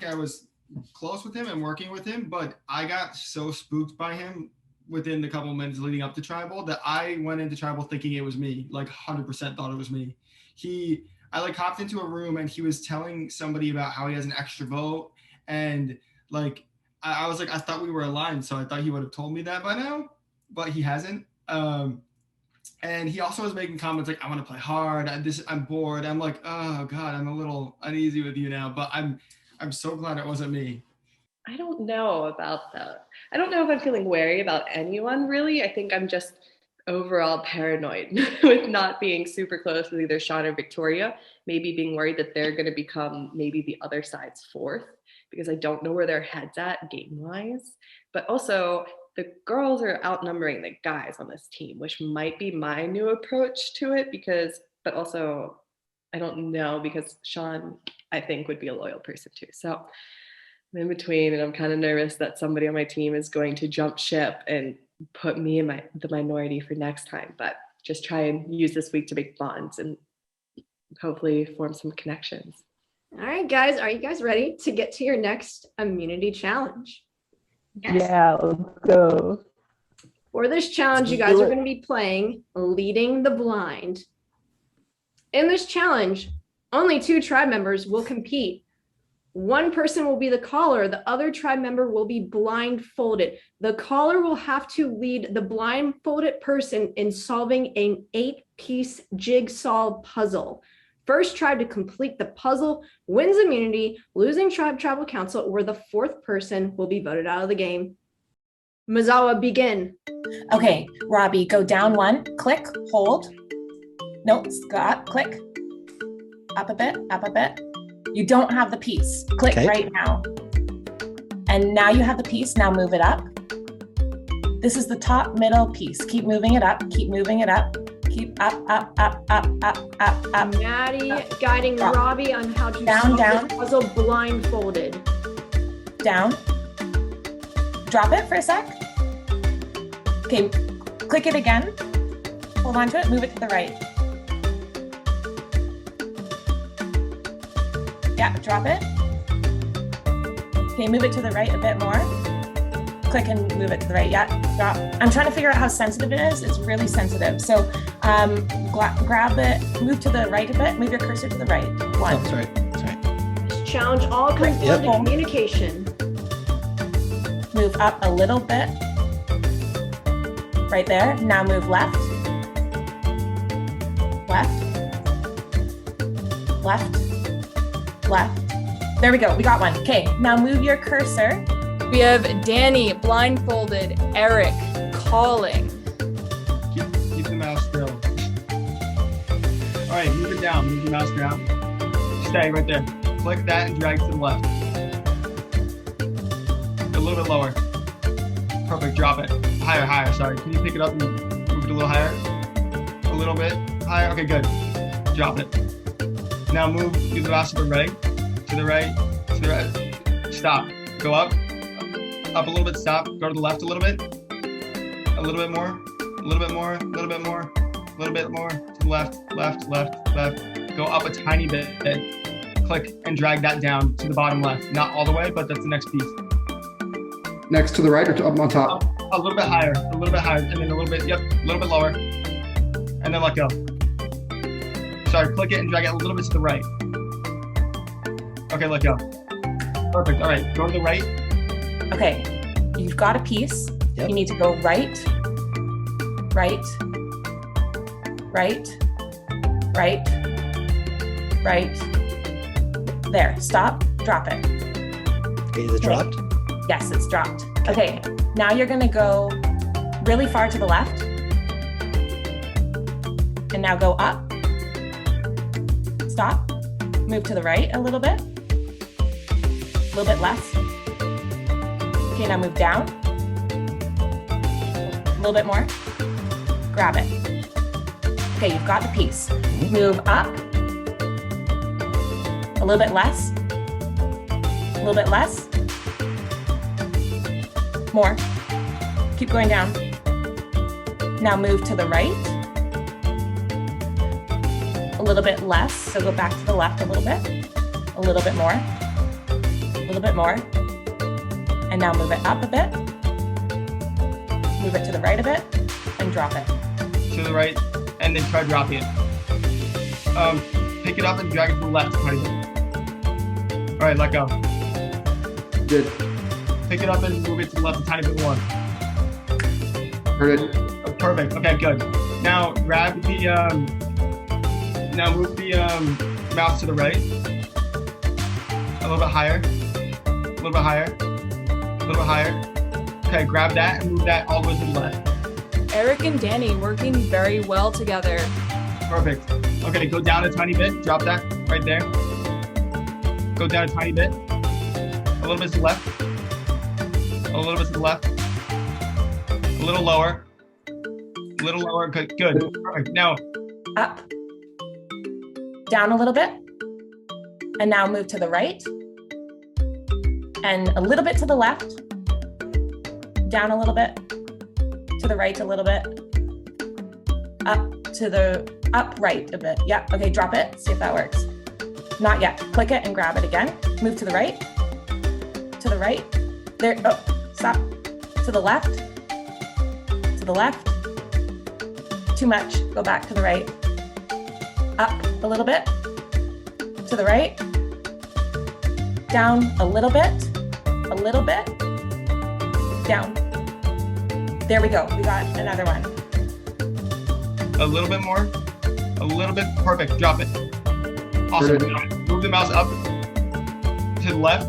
I was close with him and working with him, but I got so spooked by him within the couple of minutes leading up to tribal that I went into tribal thinking it was me, like 100% thought it was me. I like hopped into a room and he was telling somebody about how he has an extra vote, and like I was like, I thought we were aligned, so I thought he would have told me that by now, but he hasn't. And he also was making comments like, I want to play hard. I'm bored. I'm like, oh God, I'm a little uneasy with you now, but I'm so glad it wasn't me. I don't know about that. I don't know if I'm feeling wary about anyone really. I think I'm just overall paranoid with not being super close with either Sean or Victoria, maybe being worried that they're going to become maybe the other side's fourth, because I don't know where their head's at game-wise. But also, the girls are outnumbering the guys on this team, which might be my new approach to it, but also, I don't know, because Sean, I think, would be a loyal person too. So I'm in between, and I'm kind of nervous that somebody on my team is going to jump ship and put me in the minority for next time, but just try and use this week to make bonds and hopefully form some connections. All right, guys, are you guys ready to get to your next immunity challenge? Yes. Yeah, let's go. For this challenge, you guys are going to be playing Leading the Blind. In this challenge, only 2 tribe members will compete. One person will be the caller. The other tribe member will be blindfolded. The caller will have to lead the blindfolded person in solving an 8-piece jigsaw puzzle. First tribe to complete the puzzle wins immunity. Losing tribe tribal council, or the 4th person will be voted out of the game. Mizawa, begin. Okay, Robbie, go down 1, click, hold. Nope, Scott, click. Up a bit, up a bit. You don't have the piece. Click right now. And now you have the piece. Now move it up. This is the top middle piece. Keep moving it up. Keep moving it up. Keep up, up, up, up, up, up, up. Maddie guiding Drop. Robbie on how to solve this puzzle blindfolded. Down. Drop it for a sec. Okay, click it again. Hold on to it. Move it to the right. Yeah, drop it. Okay, move it to the right a bit more. Click and move it to the right. Yeah, drop. I'm trying to figure out how sensitive it is. It's really sensitive. So grab it, move to the right a bit, move your cursor to the right. 1. Oh, sorry. This challenge all comes down to communication. Move up a little bit. Right there. Now move left. Left. Left. Left. There we go. We got one. Okay, now move your cursor. We have Danny blindfolded, Erik calling. Keep the mouse still. All right, move it down. Move the mouse down. Stay right there. Click that and drag to the left. A little bit lower. Perfect. Drop it. Higher, higher. Sorry. Can you pick it up and move it a little higher? A little bit higher. Okay, good. Drop it. Now move the mouse to the right, to the right, to the right. Stop. Go up a little bit, stop. Go to the left a little bit more, a little bit more, a little bit more, a little bit more, to the left, left, left, left. Go up a tiny bit, click and drag that down to the bottom left. Not all the way, but that's the next piece. Next to the right or up on top? A little bit higher, and then a little bit, a little bit lower, and then let go. Sorry, click it and drag it a little bit to the right. Okay, let go. Perfect. All right, go to the right. Okay, you've got a piece. Yep. You need to go right, right, right, right, right. There, stop, drop it. Okay, is it dropped? Yes, it's dropped. Okay, now you're gonna go really far to the left. And now go up. Stop, move to the right a little bit less. Okay, now move down. A little bit more. Grab it. Okay, you've got the piece. Move up. A little bit less. A little bit less. More. Keep going down. Now move to the right. A little bit less, so go back to the left a little bit more. little bit more. And now move it up a bit. Move it to the right a bit and drop it. To the right, and then try dropping it. Pick it up and drag it to the left. All right, let go. Good. Pick it up and move it to the left a tiny bit more. Heard it. Oh, perfect. Okay, good. Now grab the. Now move the mouse to the right. A little bit higher. A little bit higher. A little bit higher. Okay, grab that and move that all the way to the left. Eric and Danny working very well together. Perfect. Okay, go down a tiny bit. Drop that right there. Go down a tiny bit. A little bit to the left. A little bit to the left. A little lower. A little lower. Good. Good. Perfect. Now Up. Down a little bit. And now move to the right. And a little bit to the left. Down a little bit. To the right a little bit. Up to the up right a bit. Yeah. Okay, drop it. See if that works. Not yet. Click it and grab it again. Move to the right. To the right. There. Oh, stop. To the left. To the left. Too much. Go back to the right. Up a little bit. To the right. Down a little bit. A little bit. Down. There we go. We got another one. a little bit more. A little bit. Perfect. Drop it. Awesome. Move the mouse up to the left.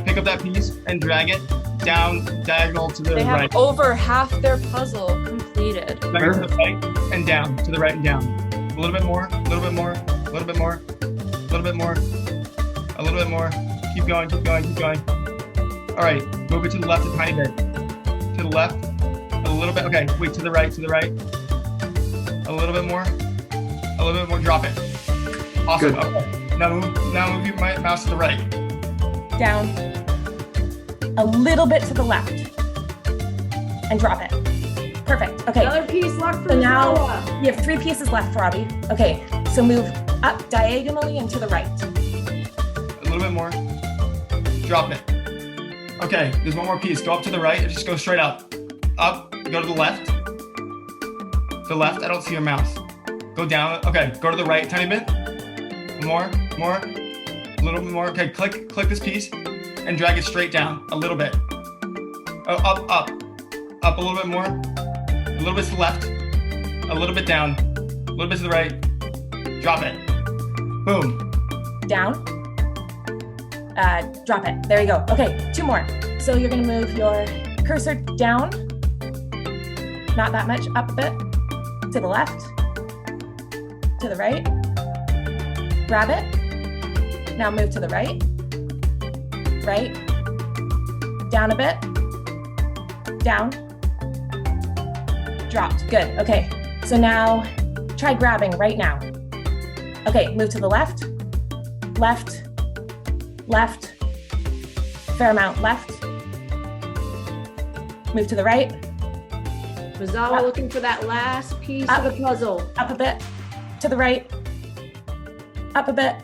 Pick up that piece and drag it down diagonal to the They have right. over half their puzzle completed. Back to the right and down, to the right and down. A little bit more, a little bit more, a little bit more, a little bit more, a little bit more. Keep going, keep going, keep going. All right, move it to the left a tiny bit. To the left, a little bit. Okay, wait, to the right, to the right. A little bit more, a little bit more. Drop it. Awesome. Good. Okay. Now move your mouse to the right. Down. A little bit to the left. And drop it. Perfect. Okay. Another piece left for So now Noah. you have 3 pieces left, Robbie. Okay, so move up diagonally and to the right. A little bit more. Drop it. Okay, there's one more piece. Go up to the right and just go straight up. Up, go to the left. The left, I don't see your mouse. Go down, okay, go to the right, tiny bit. More, a little bit more. Okay, click this piece and drag it straight down a little bit. Oh, up a little bit more. A little bit to the left, a little bit down, a little bit to the right. Drop it. Boom. Down. Drop it. There you go. Okay, 2 more. So you're gonna move your cursor down. Not that much, up a bit. To the left. To the right. Grab it. Now move to the right. Right. Down a bit. Down. Dropped. Good. Okay. So now try grabbing right now. Okay, move to the left. Left. Left. Fair amount left. Move to the right. Mazawa Up. looking for that last piece Up. of the puzzle. Up a bit. To the right. Up a bit.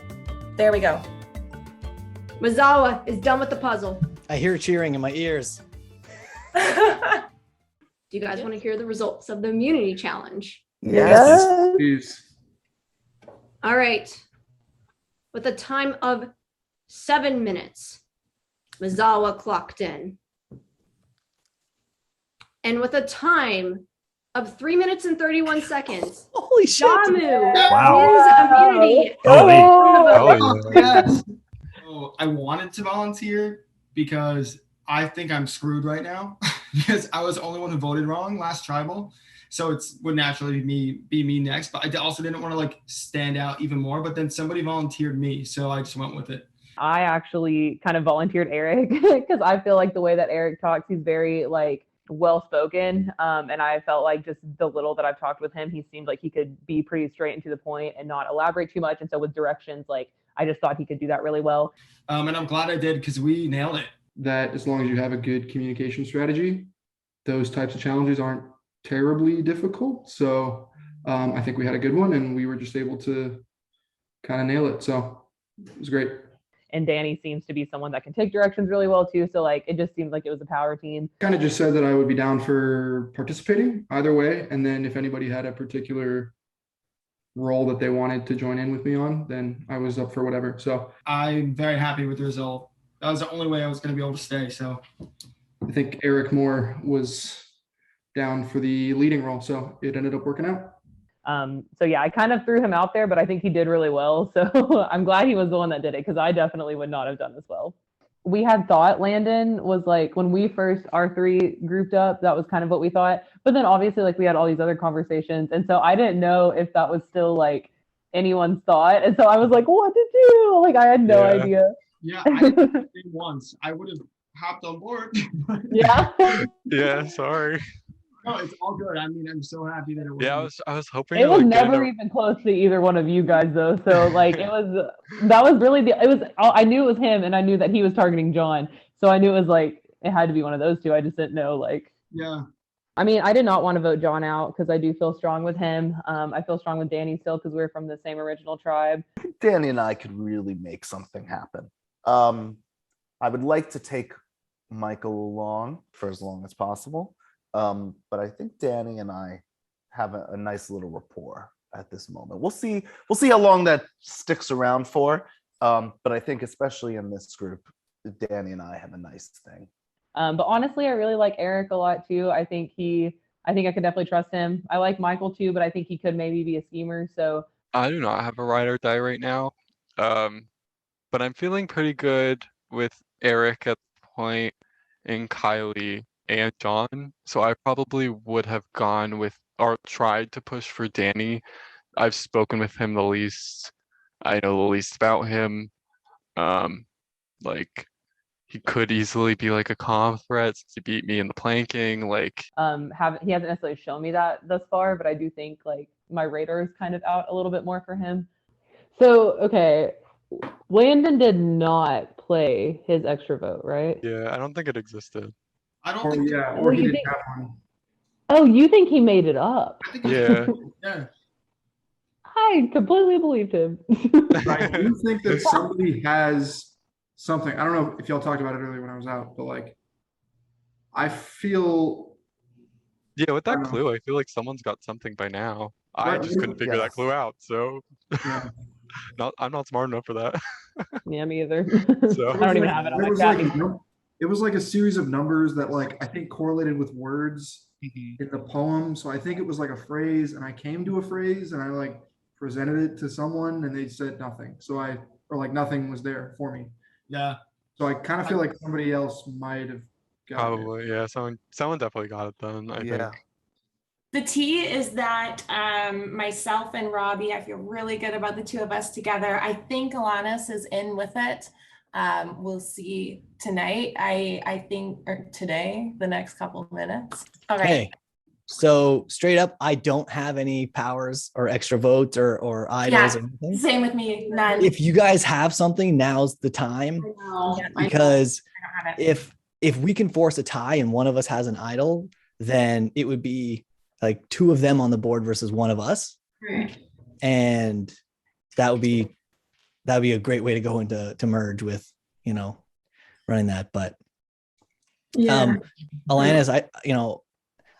There we go. Mazawa is done with the puzzle. I hear cheering in my ears. Do you guys want to hear the results of the immunity challenge? Yes. Jeez. All right. With a time of 7 minutes, Mazawa clocked in. And with a time of 3 minutes and 31 seconds, Holy shit. Jamu Wow. wins immunity. Oh, Yes. So I wanted to volunteer because I think I'm screwed right now because I was the only one who voted wrong last tribal. So it would naturally be me next, but I also didn't want to like stand out even more, but then somebody volunteered me. So I just went with it. I actually kind of volunteered Erik because I feel like the way that Erik talks, he's very like well-spoken. And I felt like just the little that I've talked with him, he seemed like he could be pretty straight and to the point and not elaborate too much. And so with directions, like I just thought he could do that really well. And I'm glad I did because we nailed it. That as long as you have a good communication strategy, those types of challenges aren't terribly difficult. So I think we had a good one and we were just able to kind of nail it. So it was great. And Danny seems to be someone that can take directions really well too. So like, it just seemed like it was a power team. Kind of just said that I would be down for participating either way. And then if anybody had a particular role that they wanted to join in with me on, then I was up for whatever. So I'm very happy with the result. That was the only way I was going to be able to stay. So I think Eric Moore was down for the leading role. So it ended up working out. So yeah, I kind of threw him out there, but I think he did really well. So I'm glad he was the one that did it, because I definitely would not have done this well. We had thought Landon was like, when we first, our three grouped up, that was kind of what we thought. But then obviously like we had all these other conversations. And so I didn't know if that was still like anyone's thought. And so I was like, what to do? Like I had no idea. Yeah, I didn't think once. I would have hopped on board. Yeah. Yeah, sorry. No, it's all good. I mean, I'm so happy that it was. Yeah, I was hoping It to, was like, never even close to either one of you guys though. So like that was really I knew it was him, and I knew that he was targeting Jon. So I knew it was like, it had to be one of those two. I just didn't know like. Yeah. I mean, I did not want to vote Jon out because I do feel strong with him. I feel strong with Danny still because we're from the same original tribe. Danny and I could really make something happen. I would like to take Michael along for as long as possible. But I think Danny and I have a nice little rapport at this moment. We'll see how long that sticks around for. But I think especially in this group, Danny and I have a nice thing. But honestly, I really like Erik a lot too. I think I could definitely trust him. I like Michael too, but I think he could maybe be a schemer. So I do not have a ride or die right now. But I'm feeling pretty good with Erik at the point, and Kylie and Jon. So I probably would have gone with or tried to push for Danny. I've spoken with him the least. I know the least about him. Like he could easily be like a comp threat to beat me in the planking. Like he hasn't necessarily shown me that thus far, but I do think like my radar is kind of out a little bit more for him. So okay, Landon did not play his extra vote, right? Yeah, I don't think it existed. I don't think. Or he didn't have one. Oh, you think he made it up? I think Yeah. Yeah. I completely believed him. I do think that somebody has something. I don't know if y'all talked about it earlier when I was out, but like, I feel. Yeah, with that clue, I feel like someone's got something by now. I just couldn't figure that clue out. So Yeah. I'm not smart enough for that. Yeah, me either. So I don't even have it on my chat. It was like a series of numbers that like I think correlated with words in the poem. So I think it was like a phrase, and I came to a phrase and I like presented it to someone and they said nothing. So nothing was there for me. Yeah. So I kind of feel like somebody else might have got probably, yeah. Someone definitely got it done, I think. The tea is that myself and Robbie, I feel really good about the two of us together. I think Alanis is in with it. We'll see tonight. I think, or today, the next couple of minutes. All right. Hey, so straight up, I don't have any powers or extra votes or idols or anything. Same with me. None. If you guys have something, now's the time. Because if we can force a tie and one of us has an idol, then it would be like two of them on the board versus one of us. Right. And that would be a great way to go into merge with, running that. But Alanis,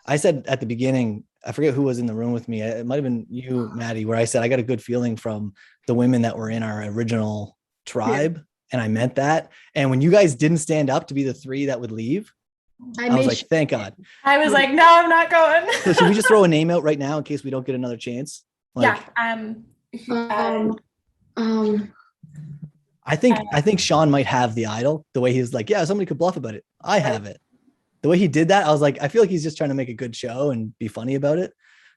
I said at the beginning, I forget who was in the room with me. It might've been you, Maddie, where I said, I got a good feeling from the women that were in our original tribe. And I meant that. And when you guys didn't stand up to be the three that would leave, I was like, thank God. I was like, no, I'm not going. So should we just throw a name out right now in case we don't get another chance? Like, I think Sean might have the idol, the way he's like, yeah, somebody could bluff about it. I have it. The way he did that, I was like, I feel like he's just trying to make a good show and be funny about it.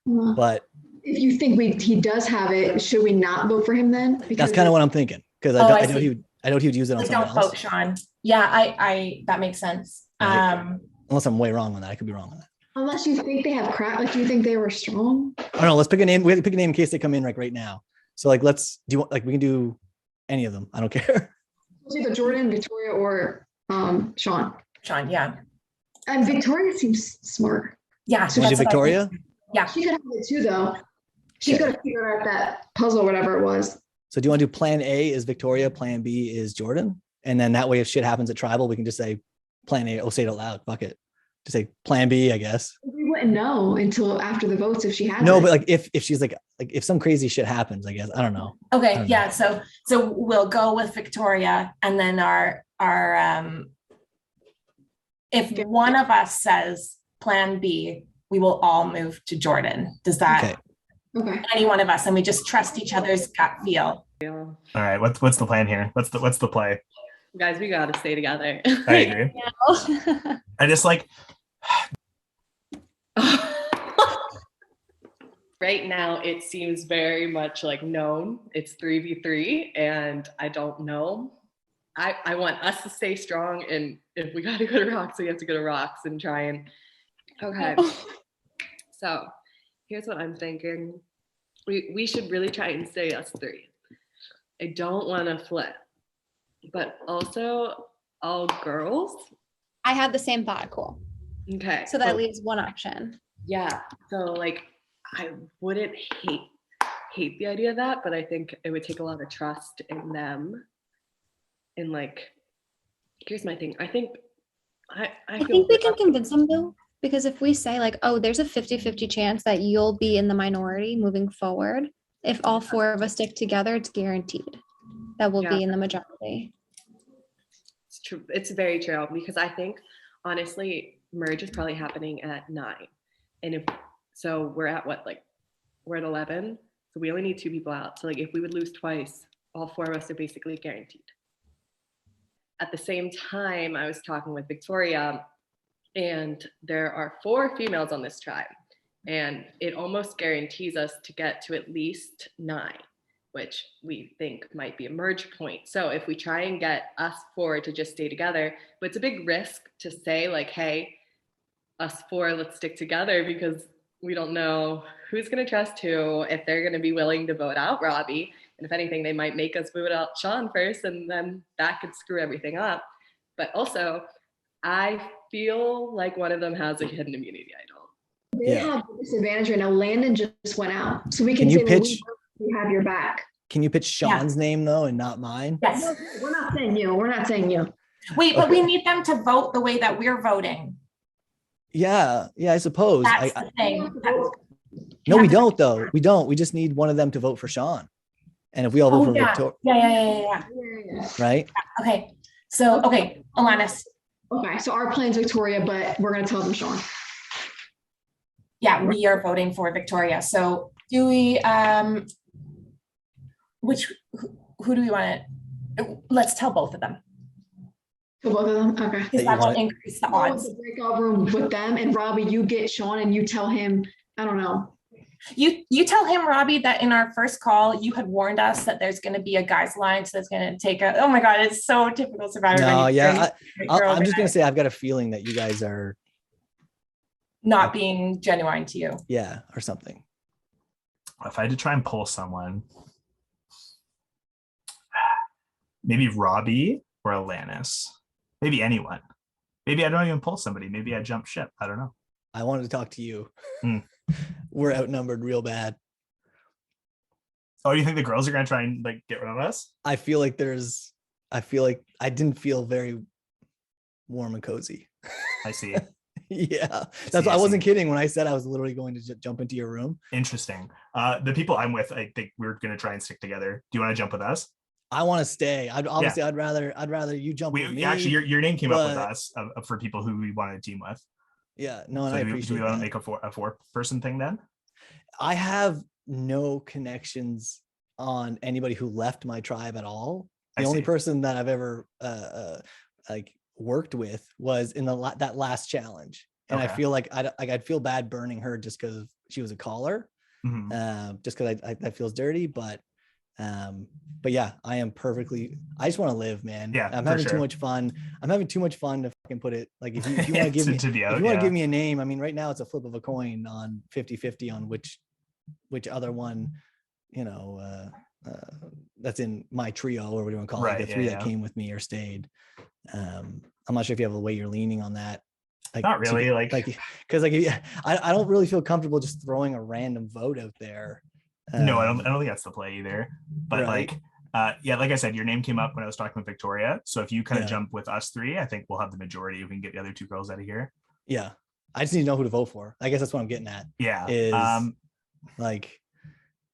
But if you think he does have it, should we not vote for him then? Because that's kind of what I'm thinking. Because I know he would use it on someone else. Don't vote Sean. Yeah, I that makes sense. Unless I'm way wrong on that. I could be wrong on that. Unless you think they have crap, like, do you think they were strong? I don't know. Let's pick a name. We have to pick a name in case they come in like right now. So like, we can do any of them. I don't care. It's either Jordyn, Victoria, or Sean. Sean, yeah. And Victoria seems smart. Yeah. So Victoria? Yeah. She could have it too, though. She's got to figure out that puzzle, whatever it was. So do you want to do plan A is Victoria, plan B is Jordyn? And then that way, if shit happens at tribal, we can just say plan A. Say it out loud. Fuck it. Just say plan B, I guess. We wouldn't know until after the votes if she has No, it. but like if she's like if some crazy shit happens, I guess. I don't know. Okay, don't yeah. So we'll go with Victoria, and then our if one of us says plan B, we will all move to Jordyn. Does that Okay. any one of us, and we just trust each other's gut feel? All right, what's the plan here? What's the play? Guys, we gotta stay together. I agree. I just like Right now, it seems very much like known. It's 3v3, and I don't know. I want us to stay strong, and if we gotta go to rocks, we have to go to rocks and try and. Okay. So, here's what I'm thinking. We should really try and stay us three. I don't want to flip, but also all girls. I had the same thought. Cool. Okay. So that leaves one option. Yeah. So like, I wouldn't hate the idea of that, but I think it would take a lot of trust in them. And like, here's my thing. I think we can convince them though, because if we say like, oh, there's a 50-50 chance that you'll be in the minority moving forward, if all four of us stick together, it's guaranteed that we'll be in the majority. It's true. It's very true, because I think honestly, merge is probably happening at 9. And if so, we're at what, like we're at 11. So we only need 2 people out. So like if we would lose twice, all 4 of us are basically guaranteed. At the same time, I was talking with Victoria, and there are 4 females on this tribe, and it almost guarantees us to get to at least 9, which we think might be a merge point. So if we try and get us 4 to just stay together, but it's a big risk to say like, hey, us 4, let's stick together, because we don't know who's going to trust who, if they're going to be willing to vote out Robbie. And if anything, they might make us vote out Sean first, and then that could screw everything up. But also, I feel like one of them has a hidden immunity idol. They have a disadvantage right now. Landon just went out. So we can you say, pitch? we have your back. Can you pitch Sean's name though, and not mine? Yes. No, we're not saying you. We're not saying you. Wait, but we need them to vote the way that we're voting. Yeah, I suppose. That's the thing. No, we don't though. We don't. We just need one of them to vote for Sean. And if we all vote for Victoria. Yeah. Right? Okay. So, okay, Alanis. Okay, so our plan's Victoria, but we're going to tell them Sean. Yeah, we are voting for Victoria. So do we, who do we want to, let's tell both of them. For both of them? Okay. Because that will increase the odds. The breakout room with them, and Robbie, you get Sean and you tell him, I don't know. You tell him, Robbie, that in our first call, you had warned us that there's going to be a guys line. So it's going to take oh my God, it's so typical Survivor. No, yeah. I'm just going to say, I've got a feeling that you guys are not being genuine to you. Yeah, or something. If I had to try and pull someone, maybe Robbie or Alanis, maybe anyone. Maybe I don't even pull somebody. Maybe I jump ship. I don't know. I wanted to talk to you. We're outnumbered real bad. Oh, you think the girls are going to try and like get rid of us? I feel like I didn't feel very warm and cozy. I see. Yeah, that's why I wasn't kidding when I said I was literally going to jump into your room. Interesting. The people I'm with, I think we're going to try and stick together. Do you want to jump with us? I want to stay. I'd rather you jump with me. Actually, your name came up with us for people who we wanted to team with. Yeah, no, and so I appreciate. Do we want to make a 4-person thing then? I have no connections on anybody who left my tribe at all. The only person that I've ever like worked with was in that last challenge, and I feel like I'd feel bad burning her just because she was a caller, just because that feels dirty. But yeah, I am perfectly. I just want to live, man. Yeah, I'm having too much fun. I'm having too much fun to fucking put it. Like if you want to give me, give me a name. I mean, right now it's a flip of a coin on 50-50 on which other one, that's in my trio, or what do you want to call it? The 3 that came with me or stayed. I'm not sure if you have a way you're leaning on that. Like, not really, because I don't really feel comfortable just throwing a random vote out there. No, I don't think that's the play either. But Right. yeah, like I said, your name came up when I was talking with Victoria. So if you kind of Yeah. jump with us three, I think we'll have the majority. We can get the other two girls out of here. Yeah. I just need to know who to vote for. I guess that's what I'm getting at. Yeah. Is like,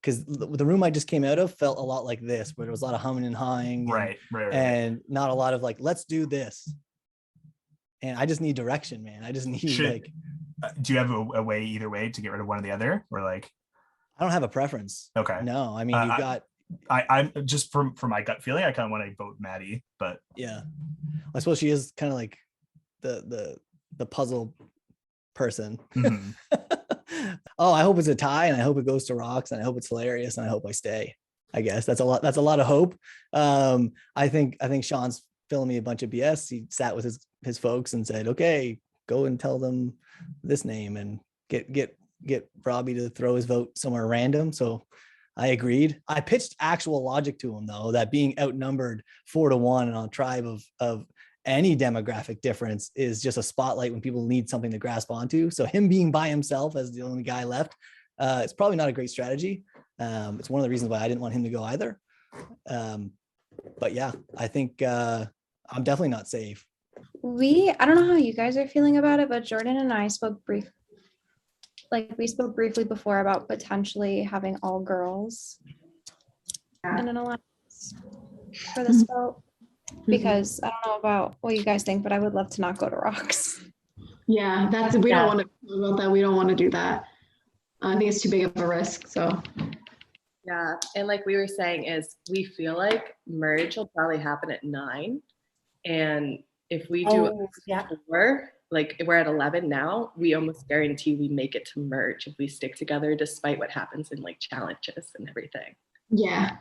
because the room I just came out of felt a lot like this, where there was a lot of humming and hawing, Right. and not a lot of like, let's do this. And I just need direction, man. I just need do you have a way either way to get rid of one or the other, or like? I don't have a preference. Okay. No, I mean, you've got. I'm just from my gut feeling, I kind of want to vote Maddie, but yeah, I suppose she is kind of like the puzzle person. Mm-hmm. Oh, I hope it's a tie, and I hope it goes to rocks, and I hope it's hilarious, and I hope I stay. I guess that's a lot. That's a lot of hope. I think Sean's filling me a bunch of BS. He sat with his folks and said, "Okay, go and tell them this name and get Robbie to throw his vote somewhere random." So I agreed. I pitched actual logic to him, though, that being outnumbered 4-1 on a tribe of any demographic difference is just a spotlight when people need something to grasp onto. So him being by himself as the only guy left, it's probably not a great strategy. It's one of the reasons why I didn't want him to go either. But yeah, I think I'm definitely not safe. I don't know how you guys are feeling about it, but Jordyn and I spoke briefly before about potentially having all girls in an alliance for this vote, because I don't know about what you guys think, but I would love to not go to rocks. Yeah, we don't want to talk about that. We don't want to do that. I think it's too big of a risk. So yeah, and like we were saying, is we feel like merge will probably happen at 9, and if we do 4, like we're at 11 now, we almost guarantee we make it to merge if we stick together, despite what happens in like challenges and everything. Yeah.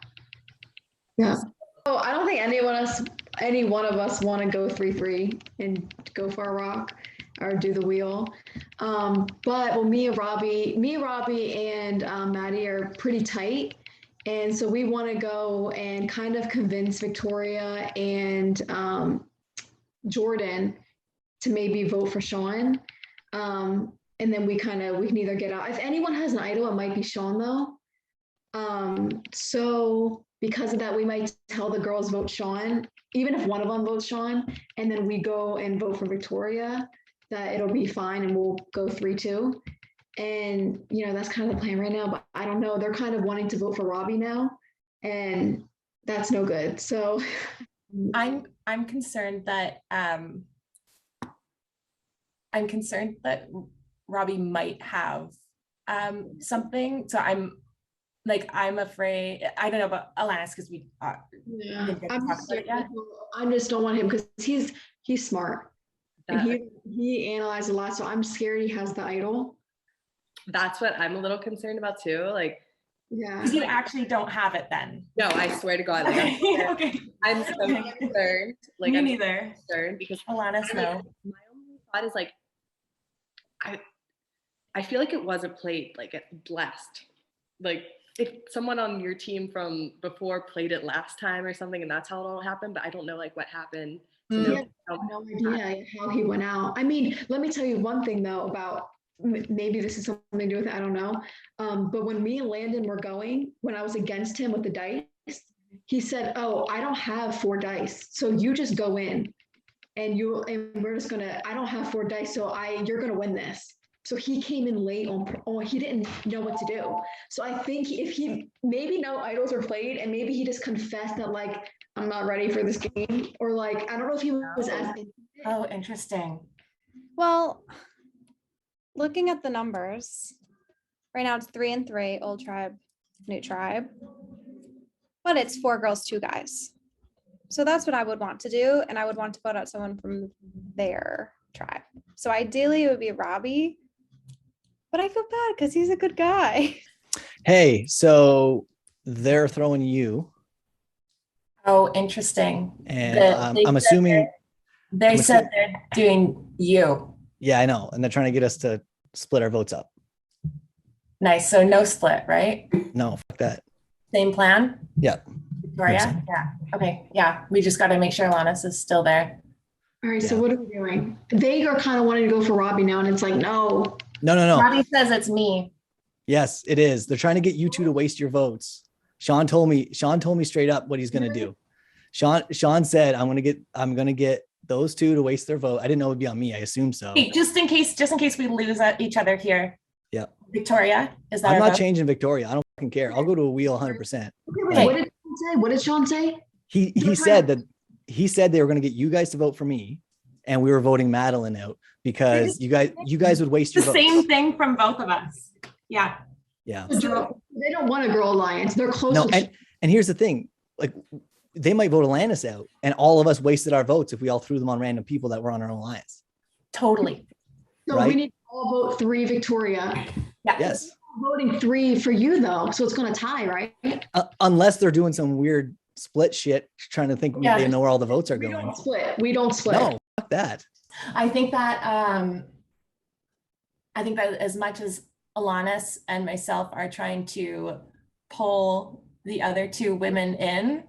So I don't think any one of us want to go 3-3 and go for a rock or do the wheel. But me, Robbie, and Maddie are pretty tight. And so we want to go and kind of convince Victoria and Jordyn to maybe vote for Sean. And then we can either get out. If anyone has an idol, it might be Sean though. So because of that, we might tell the girls vote Sean, even if one of them votes Sean, and then we go and vote for Victoria, that it'll be fine and we'll go 3-2. And that's kind of the plan right now, but I don't know. They're kind of wanting to vote for Robbie now, and that's no good. So I'm concerned that Robbie might have something. So I'm afraid. I don't know about Alanis because we didn't talk about it yet. I just don't want him because he's smart and he analyzed a lot. So I'm scared he has the idol. That's what I'm a little concerned about too. Like, yeah, you actually don't have it then. No, I swear to God. Like, okay. I'm so concerned. Like, Me I'm neither. concerned because Alanis, no. My only thought is like, I feel like it wasn't played like at last. Like if someone on your team from before played it last time or something, and that's how it all happened. But I don't know like what happened. Yeah, I have no idea how he went out. I mean, let me tell you one thing though about. Maybe this is something to do with it, I don't know. But when me and Landon were going, when I was against him with the dice, he said, "Oh, I don't have 4 dice, so you just go in, and we're just gonna. I don't have 4 dice, so you're gonna win this." So he came in late he didn't know what to do. So I think if maybe no idols are played, and maybe he just confessed that like I'm not ready for this game, or like I don't know if he was asking. Oh, interesting. Well. Looking at the numbers, right now it's 3-3, old tribe, new tribe, but it's 4 girls, 2 guys. So that's what I would want to do. And I would want to vote out someone from their tribe. So ideally it would be Robbie, but I feel bad because he's a good guy. Hey, so they're throwing you. Oh, interesting. And I'm assuming. They said they're doing you. Yeah, I know. And they're trying to get us to split our votes up. Nice. So no split, right? No, fuck that. Same plan? Yeah. Victoria? Yeah. Okay. Yeah. We just got to make sure Alanis is still there. All right. So what are we doing? They are kind of wanting to go for Robbie now. And it's like, no. No. Robbie says it's me. Yes, it is. They're trying to get you two to waste your votes. Sean told me straight up what he's going to do. Sean said, I'm going to get those two to waste their vote. I didn't know it would be on me. I assume so. Hey, just in case we lose each other here. Yeah. Victoria, is that I'm our not vote? changing Victoria. I don't fucking care. I'll go to a wheel 100%. Wait, what did Sean say? What did Sean say? He said they were going to get you guys to vote for me, and we were voting Madeline out because you guys would waste The your votes. same thing from both of us. Yeah. Yeah. They don't want a girl alliance. They're close. No, with and here's the thing, like they might vote Alanis out, and all of us wasted our votes if we all threw them on random people that were on our own alliance. Totally. So right? we need to all vote 3 Victoria. Yeah. Yes. Voting 3 for you though, so it's going to tie, right? Unless they're doing some weird split shit, trying to think they know where all the votes are going. We don't split. No, fuck that. I think that as much as Alanis and myself are trying to pull the other 2 women in,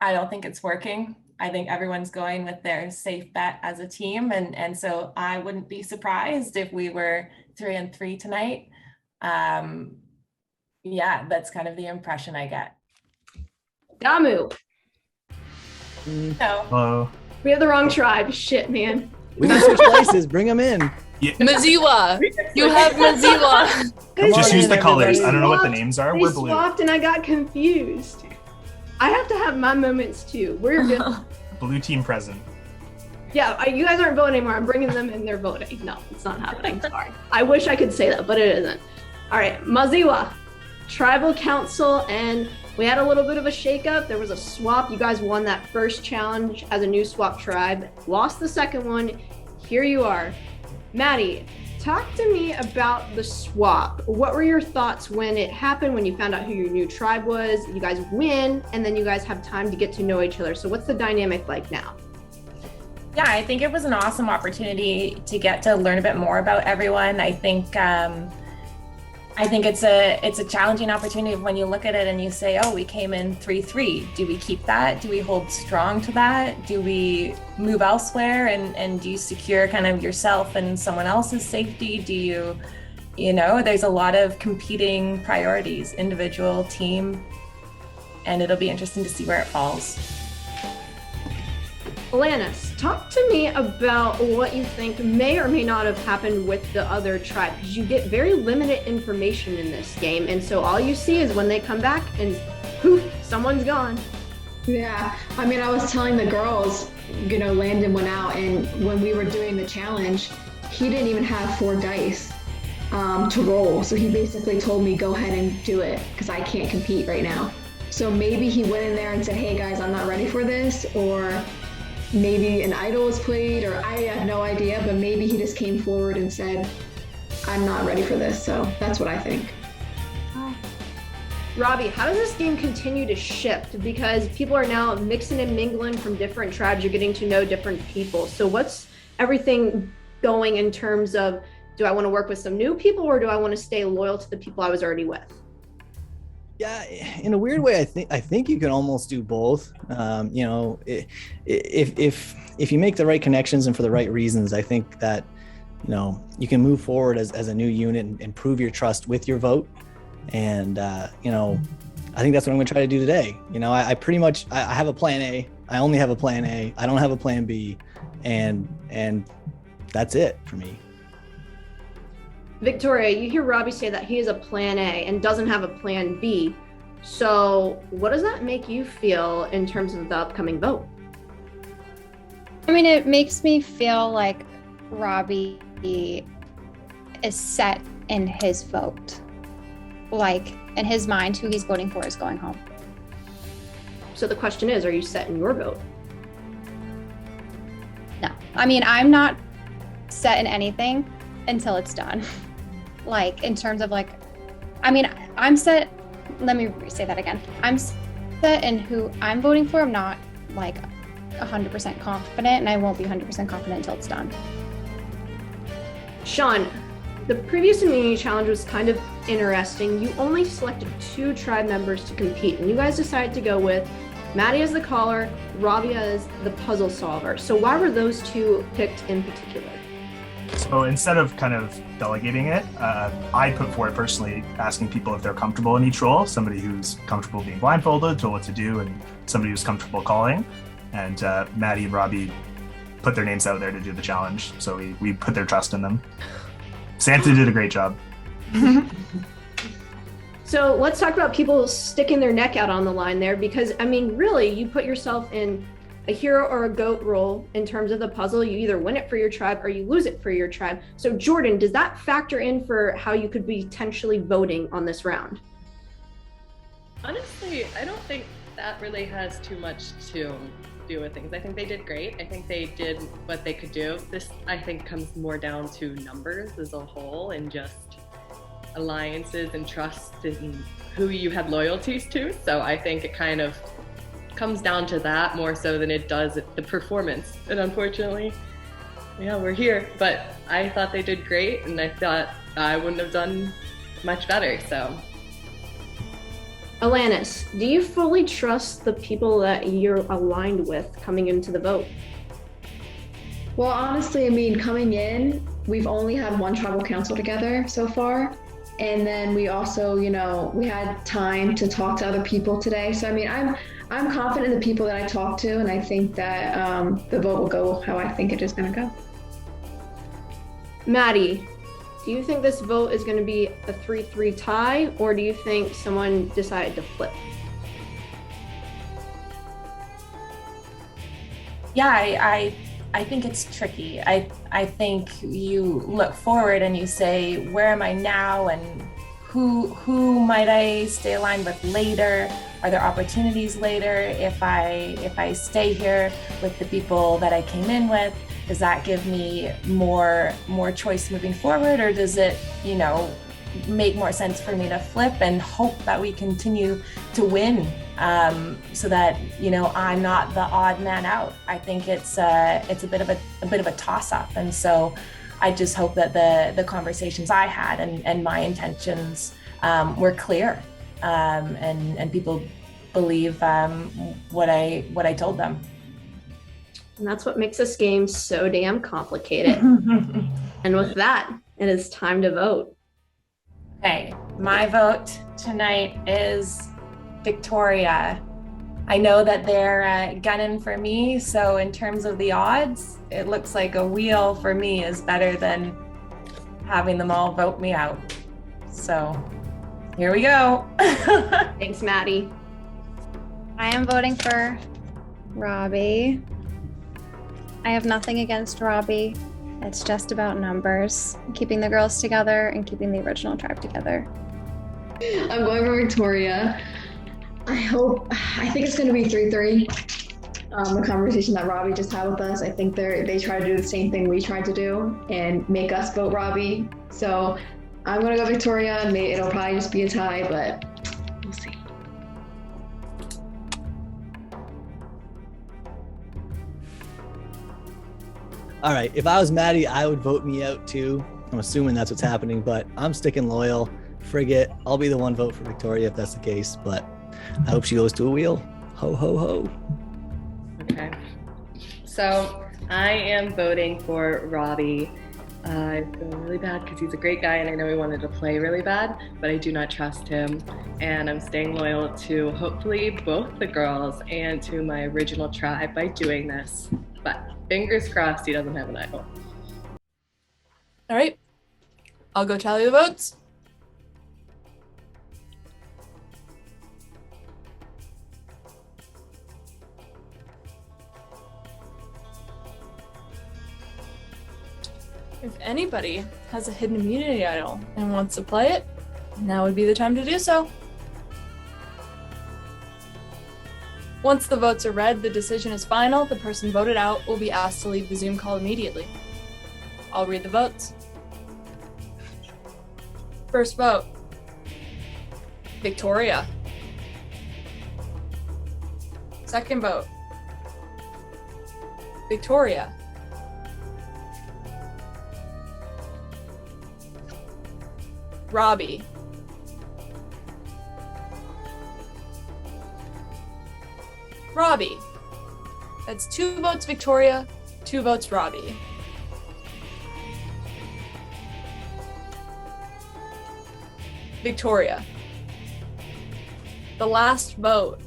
I don't think it's working. I think everyone's going with their safe bet as a team. And so I wouldn't be surprised if we were 3-3 tonight. Yeah, that's kind of the impression I get. Damu. No. Hello. We have the wrong tribe. Shit, man. We can switch places. Bring them in. Maziwa. You have Maziwa. Just use the colors. They I don't know what the swapped- names are. They We're blue. swapped and I got confused. I have to have my moments too. We're good. Blue team present. Yeah, you guys aren't voting anymore. I'm bringing them in. They're voting. No, it's not happening. Sorry. I wish I could say that, but it isn't. All right, Maziwa, Tribal Council, and we had a little bit of a shakeup. There was a swap. You guys won that first challenge as a new swap tribe. Lost the second one. Here you are. Maddie, talk to me about the swap. What were your thoughts when it happened, when you found out who your new tribe was? You guys win, and then you guys have time to get to know each other. So what's the dynamic like now? Yeah, I think it was an awesome opportunity to get to learn a bit more about everyone. I think it's a challenging opportunity when you look at it and you say, oh, we came in 3-3. Do we keep that? Do we hold strong to that? Do we move elsewhere and do you secure kind of yourself and someone else's safety? Do you know, there's a lot of competing priorities, individual, team, and it'll be interesting to see where it falls. Alanis, talk to me about what you think may or may not have happened with the other tribe, because you get very limited information in this game, and so all you see is when they come back and poof, someone's gone. Yeah, I mean, I was telling the girls, you know, Landon went out, and when we were doing the challenge, he didn't even have 4 dice to roll. So he basically told me, go ahead and do it, because I can't compete right now. So maybe he went in there and said, hey guys, I'm not ready for this, or maybe an idol was played, or I have no idea, but maybe he just came forward and said, I'm not ready for this. So that's what I think. Robbie, how does this game continue to shift? Because people are now mixing and mingling from different tribes. You're getting to know different people. So what's everything going in terms of, do I want to work with some new people, or do I want to stay loyal to the people I was already with? Yeah, in a weird way, I think you can almost do both. You know, if you make the right connections and for the right reasons, I think that, you know, you can move forward as a new unit and prove your trust with your vote. And you know, I think that's what I'm going to try to do today. You know, I pretty much I have a plan A. I only have a plan A. I don't have a plan B, and that's it for me. Victoria, you hear Robbie say that he has a plan A and doesn't have a plan B. So what does that make you feel in terms of the upcoming vote? I mean, it makes me feel like Robbie is set in his vote. Like, in his mind, who he's voting for is going home. So the question is, are you set in your vote? No. I mean, I'm not set in anything until it's done. Like, in terms of like, I mean, I'm set, let me say that again. I'm set in who I'm voting for. I'm not like 100% confident, and I won't be 100% confident until it's done. Sean, the previous immunity challenge was kind of interesting. You only selected 2 tribe members to compete, and you guys decided to go with Maddie as the caller, Robbie as the puzzle solver. So why were those 2 picked in particular? So instead of kind of delegating it, I put forward personally asking people if they're comfortable in each role, somebody who's comfortable being blindfolded, told what to do, and somebody who's comfortable calling. And Maddie and Robbie put their names out there to do the challenge. So we put their trust in them. Santa did a great job. So let's talk about people sticking their neck out on the line there, because I mean, really, you put yourself in a hero or a goat role in terms of the puzzle. You either win it for your tribe or you lose it for your tribe. So Jordyn, does that factor in for how you could be potentially voting on this round? Honestly, I don't think that really has too much to do with things. I think they did great. I think they did what they could do. This, I think, comes more down to numbers as a whole and just alliances and trust in who you had loyalties to. So I think it kind of comes down to that more so than it does the performance. And unfortunately, yeah, we're here. But I thought they did great, and I thought I wouldn't have done much better. So Alanis, do you fully trust the people that you're aligned with coming into the vote? Well, honestly, I mean, coming in, we've only had one tribal council together so far. And then we also, you know, we had time to talk to other people today. So, I mean, I'm confident in the people that I talked to, and I think that the vote will go how I think it is going to go. Maddie, do you think this vote is going to be a 3-3 tie, or do you think someone decided to flip? Yeah, I think it's tricky. I think you look forward and you say, where am I now, and who might I stay aligned with later? Are there opportunities later if I stay here with the people that I came in with? Does that give me more choice moving forward, or does it, you know, make more sense for me to flip and hope that we continue to win, so that, you know, I'm not the odd man out? I think it's a bit of a toss-up, and so I just hope that the conversations I had and my intentions were clear, and people believe what I told them. And that's what makes this game so damn complicated. And with that, it is time to vote. Okay, my vote tonight is Victoria. I know that they're gunning for me, so in terms of the odds, it looks like a wheel for me is better than having them all vote me out. So here we go. Thanks, Maddie. I am voting for Robbie. I have nothing against Robbie. It's just about numbers, keeping the girls together and keeping the original tribe together. I'm going for Victoria. I think it's going to be 3-3. The conversation that Robbie just had with us, I think they try to do the same thing we tried to do and make us vote Robbie. So I'm going to go Victoria. It'll probably just be a tie, but we'll see. All right, if I was Maddie, I would vote me out too. I'm assuming that's what's happening, but I'm sticking loyal. Frigate, I'll be the one vote for Victoria if that's the case, but I hope she goes to a wheel. Ho, ho, ho. Okay. So I am voting for Robbie. I feel really bad because he's a great guy and I know he wanted to play really bad, but I do not trust him. And I'm staying loyal to hopefully both the girls and to my original tribe by doing this. But fingers crossed he doesn't have an idol. All right, I'll go tally the votes. If anybody has a hidden immunity idol and wants to play it, now would be the time to do so. Once the votes are read, the decision is final. The person voted out will be asked to leave the Zoom call immediately. I'll read the votes. First vote, Victoria. Second vote, Victoria. Robbie. Robbie. That's 2 votes Victoria, 2 votes Robbie. Victoria. The last vote.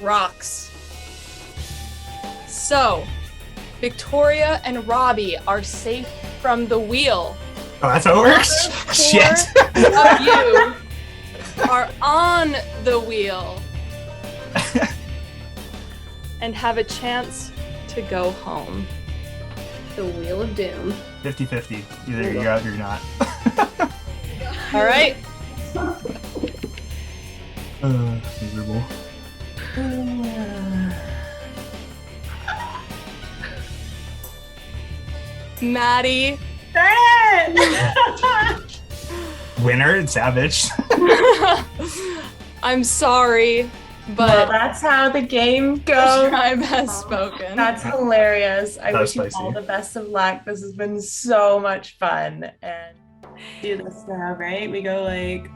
Rocks. So, Victoria and Robbie are safe from the wheel. Oh, that's how it works. Shit. Four of you are on the wheel and have a chance to go home. The Wheel of Doom. 50-50. Either you're out or you're not. All right. Miserable. Maddie. Winner and Savage. I'm sorry, but Well, that's how the game the goes. tribe has spoken. That's hilarious. I That wish was you all spicy. the best of luck. This has been so much fun. And do this now, right? We go like,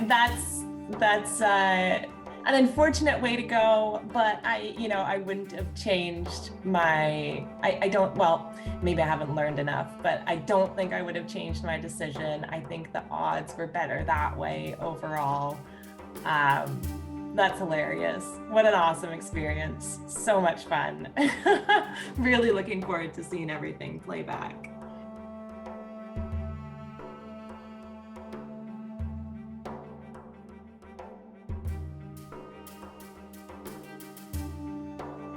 that's an unfortunate way to go, but I wouldn't have changed I don't, well, maybe I haven't learned enough, but I don't think I would have changed my decision. I think the odds were better that way overall. That's hilarious. What an awesome experience. So much fun. Really looking forward to seeing everything play back.